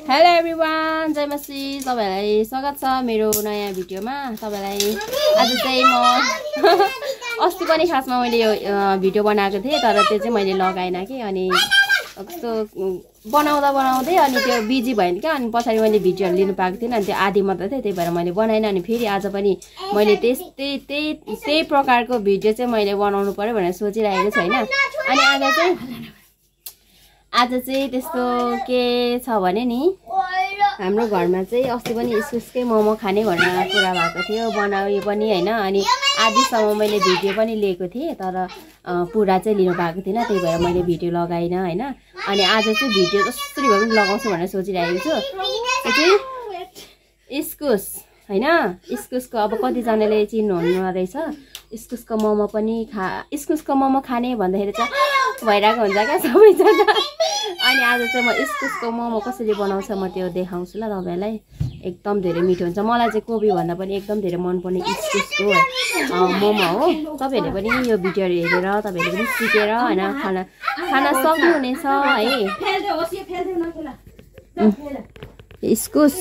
Hello everyone, जय मसी। तपाईहरुलाई स्वागत छ मेरो नयाँ भिडियोमा। तपाईलाई आज चाहिँ म अस्ति पनि खासमा मैले यो भिडियो बनाएको थिएँ, तर त्यो चाहिँ मैले लगाएन कि। अनि कस्तो बनाउँदै अनि त्यो बिजी भयो क्या। अनि पछाडि मैले भिडियोहरु लिनु पाएको थिएन, अनि त्यो आधी मात्र थियो, त्यही भएर मैले बनाइन। अनि फेरि आज पनि मैले त्यही प्रकारको भिडियो चाहिँ मैले बनाउनु पर्यो भनेर सोचिरहेको छु हैन। अनि आज चाहिँ त्यस्तो के छ भने नि, हाम्रो घरमा चाहिँ अस्ति पनि इस्कुसकै मोमो खाने भनेर कुरा भएको थियो, बनायो पनि हैन। अनि आधीसम्म मैले भिडियो पनि लिएको थिएँ, तर पुरा चाहिँ लिनु पाएको थिएन, त्यही भएर मैले भिडियो लगाइन हैन। अनि आज चाहिँ भिडियो जसरी भए पनि लगाउँछु भनेर सोचिरहेको छु। त्यो चाहिँ इस्कुस हैन, इस्कुसको अब कतिजनाले चिन्नुहुन्न रहेछ। इस्कुसको मोमो पनि इस्कुसको मोमो खाने भन्दाखेरि चाहिँ भइरहेको हुन्छ क्या सबैजना। अनि आज चाहिँ म इस्कुसको मोमो कसरी बनाउँछ म त्यो देखाउँछु ल तपाईहरुलाई। एकदम धेरै मिठो हुन्छ। मलाई चाहिँ कोबी भन्दा पनि एकदम धेरै मनपर्ने इस्कुसको मोमो हो। तपाईहरुले पनि यो भिडियोहरु हेरेर तपाईहरुले पनि सिकेर हैन खान सक्नुहुनेछ है। इस्कुस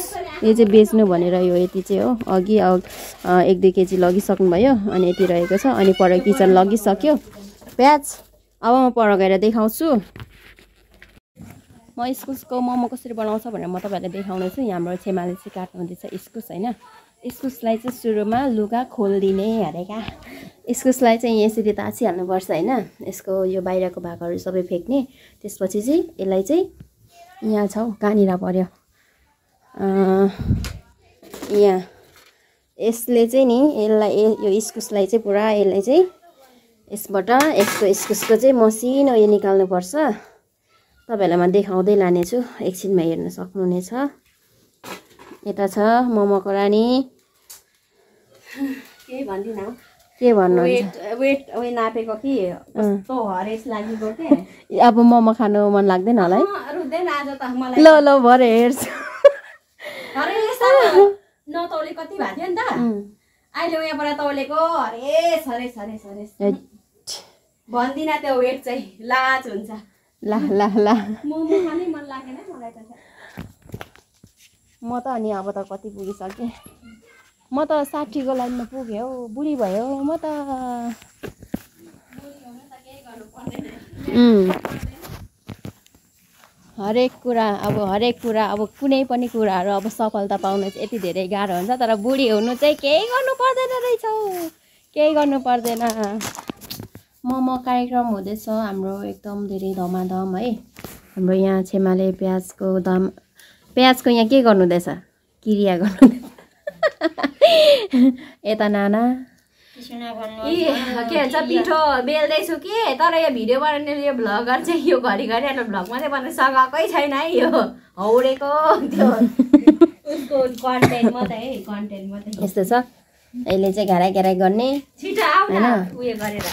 यो चाहिँ बेच्नु भनेर यो यति चाहिँ हो। अघि 1-2 केजी लगिसक्नु भयो, अनि यति रहेको छ। अनि पर किचन लगिसक्यो प्याज। अब म पर गएर देखाउँछु म इस्कुसको मोमो कसरी बनाउँछ भनेर म तपाईहरुलाई देखाउने छु। हाम्रो छेमाले चाहिँ काट्नु हुँदैछ इस्कुस हैन। इस्कुसलाई चाहिँ सुरुमा लुगा खोल्दिने अरे क्या। इस्कुसलाई चाहिँ यसरी ताछिहाल्नुपर्छ हैन। यसको यो बाहिरको भागहरु सबै फेक्ने। त्यसपछि चाहिँ यसलाई चाहिँ यहाँ छ कहाँनिर पर्यो यहाँ, यसले चाहिँ नि यसलाई यो इस्कुसलाई चाहिँ पुरा यसलाई चाहिँ यसबाट यसको इस्कुसको चाहिँ मसिनो यो निकाल्नुपर्छ। तपाईहरुलाई म देखाउँदै लानेछु, एकछिनमा हेर्न सक्नुहुनेछ। यता छ मोमोको रानी। के भन्दिन के भन्नु वेट नापेको कि कस्तो हरेस लागेको के। अब मोमो खानु मन लाग्दैन होला है। रुदैन आज त मलाई। ल भरे हेर्छु। हरेस नतौले कति भएको थियो नि त, अहिले यहाँबाट तौलेको हरेस भन्दिन त्यो वेट चाहिँ लाज हुन्छ। ला मोमो खानै मन लागेन मलाई त। म त अनि अब त कति पुगिसकेँ, म त 60 को लाइनमा पुगेँ हौ। बुढी भयो म त। हरेक कुरा अब कुनै पनि कुराहरू अब सफलता पाउन चाहिँ यति धेरै गाह्रो हुन्छ, तर बुढी हुनु चाहिँ केही गर्नु पर्दैन रहेछ, केही गर्नु पर्दैन। मोमो कार्यक्रम हुँदैछ हाम्रो एकदम धेरै धमाधम है। हाम्रो यहाँ छेमाले प्याजको यहाँ के गर्नुहुँदैछ, क्रिया गर्नुहुँदैछ। यता नाना के भन्छ पिठो बेल्दैछु कि, तर यो भिडियो बनाउने यो भ्लगर चाहिँ यो घरिघरि भ्लग मात्रै बनाउन सकेकै छैन है। यो हौडेको त्यो उसको कन्टेन्ट मात्रै है, कन्टेन्ट मात्रै यस्तो छ। यसले चाहिँ घराइ गर्ने हैन।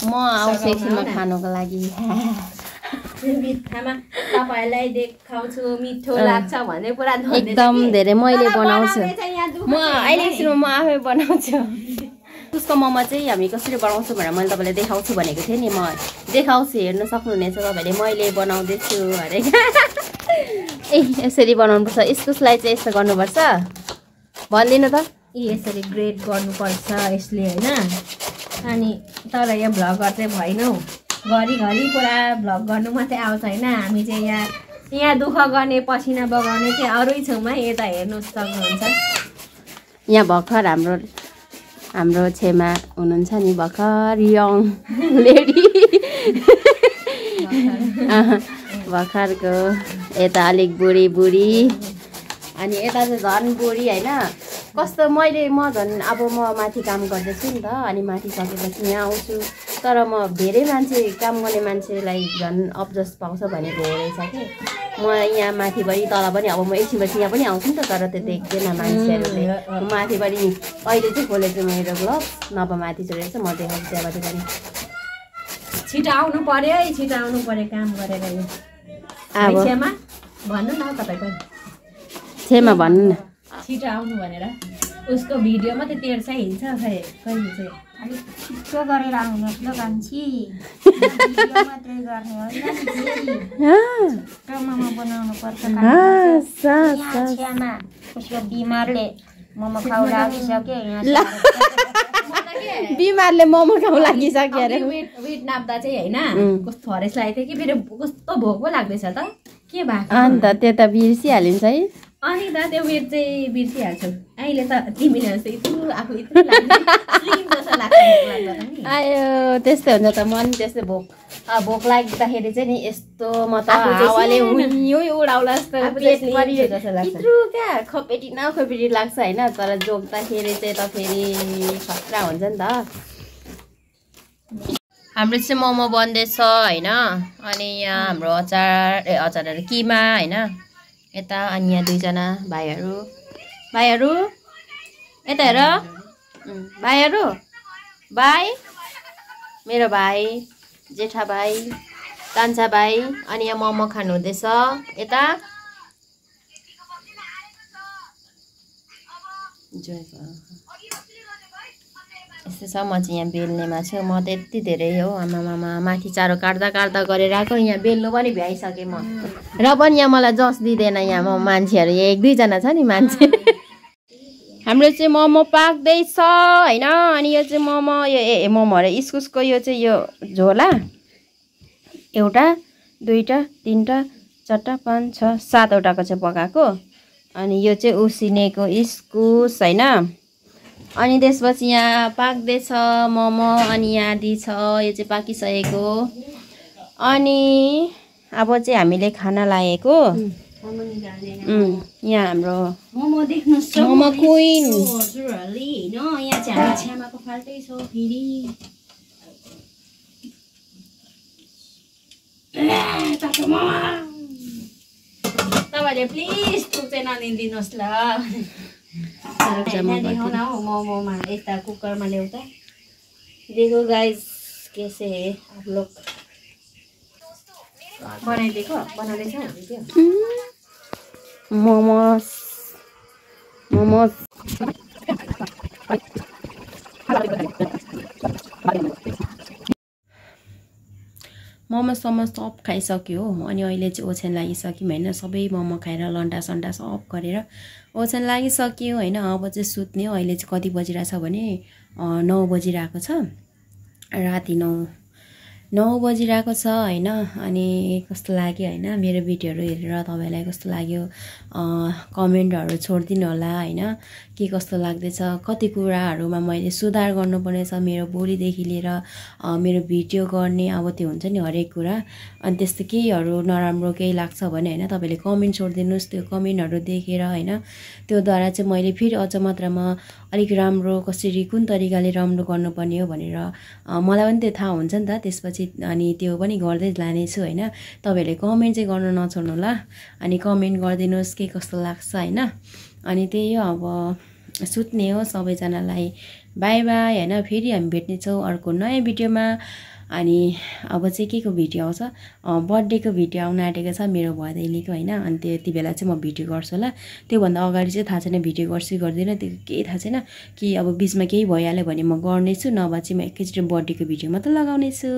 म आउँछु एकछिनमा खानुको लागि। मिठामा तपाईहरुलाई देखाउँछु, मिठो लाग्छ भन्ने पुरा एकदम धेरै मैले बनाउँछु। म अहिले एकछिनमा म आफै बनाउँछु। उसको मोमो चाहिँ हामी कसरी बनाउँछु भनेर मैले तपाईलाई देखाउँछु भनेको थिएँ नि। म देखाउँछु, हेर्न सक्नुहुनेछ तपाईले। मैले बनाउँदैछु अरे। यसरी बनाउनुपर्छ। इस्कुसलाई चाहिँ यस्तो गर्नुपर्छ भन्दिनु त। यसरी ग्रेड गर्नुपर्छ यसले हैन। अनि तर यो भ्लगर चाहिँ भएनौ, घरिघरि पुरा भ्लग गर्नु मात्रै आउँछ हैन। हामी चाहिँ यहाँ दुःख गर्ने पसिना बगाउने चाहिँ अरूै छौँ है। यता हेर्नु सक्नुहुन्छ। यहाँ भर्खर हाम्रो छेमा हुनुहुन्छ नि, भर्खर यङ लेडी भर्खरको। यता अलिक बुढी अनि यता चाहिँ झन् बुढी हैन। कस्तो म झन् अब म माथि काम गर्दैछु नि त। अनि माथि सकेपछि यहाँ आउँछु, तर म धेरै मान्छे काम गर्ने मान्छेलाई झन् अब्जस पाउँछ भनेको हो रहेछ कि। म यहाँ माथि पनि तल पनि अब म एकछिनपछि यहाँ पनि आउँछु नि त, तर त्यो देख्दैन मान्छेहरूले। माथि पनि अहिले चाहिँ खोलेको मेरो ब्लग, नभए माथि चढेको म देखाउँछु त्यहाँबाट पनि। छिटो आउनु पर्यो है, छिटो आउनु पर्यो काम गरेर। यो भन्नु न तपाईँ पनि, छेमा भन्नु न छिटो आउनु भनेर। उसको भिडियोमा त तेर्छ हिँड्छ खै कहिले चाहिँ अलिक छिटो गरेर आउनुहोस् ल कान्छी भिडियो मात्रै गर्ने होइन छिटो मोमो बनाउनु पर्छ छ्यामा उसको बिमारले मोमो खाउ लागिसक्यो यहाँ बिमारले मोमो खाउ लागिसक्यो अरे वेट नाप्दा चाहिँ होइन कस्तो हरेस लागेको थियो कि फेरि कस्तो भोक पो लाग्दैछ त के भएको अन्त त्यो त बिर्सिहालिन्छ है अनि त त्यो वेट चाहिँ बिर्सिहाल्छौ अहिले त तिमीले जस्तो यत्रो आफू यत्रो स्लिम जस्तो लाग्छ आयो त्यस्तै हुन्छ त मन त्यस्तै भोक लाग्दाखेरि चाहिँ नि यस्तो म त हावाले उडाउला जस्तो यत्रो क्या खपेटी न खपेटी लाग्छ होइन तर जोग्दाखेरि चाहिँ त फेरि खतरा हुन्छ नि त हाम्रो चाहिँ मोमो बन्दैछ होइन अनि यहाँ हाम्रो अचारहरू किमा होइन यता अनि यहाँ दुईजना भाइहरू यता हेर भाइहरू भाइ मेरो भाइ जेठा भाइ कान्छा भाइ अनि यहाँ मोमो खानु हुँदैछ यता यस्तो छ म चाहिँ यहाँ बेल्नेमा छु म त यति धेरै हो आमामामा माथि चारो काट्दा गरेर आएको यहाँ बेल्नु पनि भ्याइसकेँ म र पनि यहाँ मलाई जस दिँदैन यहाँ म मान्छेहरू एक दुईजना छ नि मान्छे हाम्रो चाहिँ मोमो पाक्दैछ होइन अनि यो चाहिँ मोमो यो मोमो अरे इस्कुसको यो चाहिँ यो झोला एउटा दुईवटा तिनवटा चारवटा पाँच छ सातवटाको चाहिँ पकाएको अनि यो चाहिँ उसिनेको इस्कुस होइन अनि त्यसपछि यहाँ पाक्दैछ मोमो अनि यहाँ आदि छ यो चाहिँ पाकिसकेको अनि अब चाहिँ हामीले खाना लागेको यहाँ हाम्रो मोमो देख्नुहोस् मोमो क्विन हजुरहरूले होइन यहाँ चाहिँ हामी छ्यामाको फाल्टै छ फेरि तपाईँले प्लिज थुक चाहिँ नदिनुहोस् ल देखाउन हौ मोमोमा यता कुकरमा ल्याउँदा देखो गाइस कैसे आप लोग बनाइदिएको बनाउँदैछ मोमोस मोमो सब खाइसक्यो हो अनि अहिले चाहिँ ओछ्यान लागिसक्यौँ होइन सबै मोमो खाएर लन्डा सन्डा सब गरेर ओछ्यान लागिसक्यो होइन अब चाहिँ सुत्ने हो अहिले चाहिँ कति बजिरहेछ भने 9 बजिरहेको छ राति 9 बजिरहेको छ होइन अनि कस्तो लाग्यो होइन मेरो भिडियोहरू हेरेर तपाईँलाई कस्तो लाग्यो कमेन्टहरू छोडिदिनु होला होइन के कस्तो लाग्दैछ कति कुराहरूमा मैले सुधार गर्नुपर्नेछ मेरो बोलीदेखि लिएर मेरो भिडियो गर्ने अब त्यो हुन्छ नि हरेक कुरा अनि त्यस्तो केहीहरू नराम्रो केही लाग्छ भने होइन तपाईँले कमेन्ट छोडिदिनुहोस् त्यो कमेन्टहरू देखेर होइन त्योद्वारा चाहिँ मैले फेरि अझ मात्रामा अलिक राम्रो कसरी कुन तरिकाले राम्रो गर्नुपर्ने हो भनेर मलाई पनि त्यो थाहा हुन्छ नि त त्यसपछि अनि त्यो पनि गर्दै लानेछु होइन तपाईँहरूले कमेन्ट चाहिँ गर्न नछोड्नु होला अनि कमेन्ट गरिदिनुहोस् के कस्तो लाग्छ होइन अनि त्यही हो अब सुत्ने हो सबैजनालाई बाई बाई होइन फेरि हामी भेट्नेछौँ अर्को नयाँ भिडियोमा अनि अब चाहिँ के को भिडियो आउँछ बर्थडेको भिडियो आउन आँटेको छ मेरो भदैनीको होइन अनि त्यति बेला चाहिँ म भिडियो गर्छु होला त्योभन्दा अगाडि चाहिँ थाहा छैन भिडियो गर्छु गर्दिनँ त्यो केही थाहा छैन कि अब बिचमा केही भइहाल्यो भने म गर्नेछु नभए चाहिँ म एकैचोटि बर्थडेको भिडियो मात्र लगाउनेछु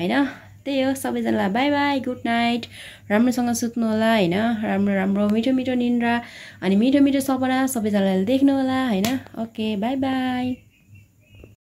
होइन त्यही हो सबैजनालाई बाई बाई गुड नाइट राम्रोसँग सुत्नु होला होइन राम्रो मिठो निन्द्रा अनि मिठो सपना सबैजनाले देख्नु होला होइन ओके बाई बाई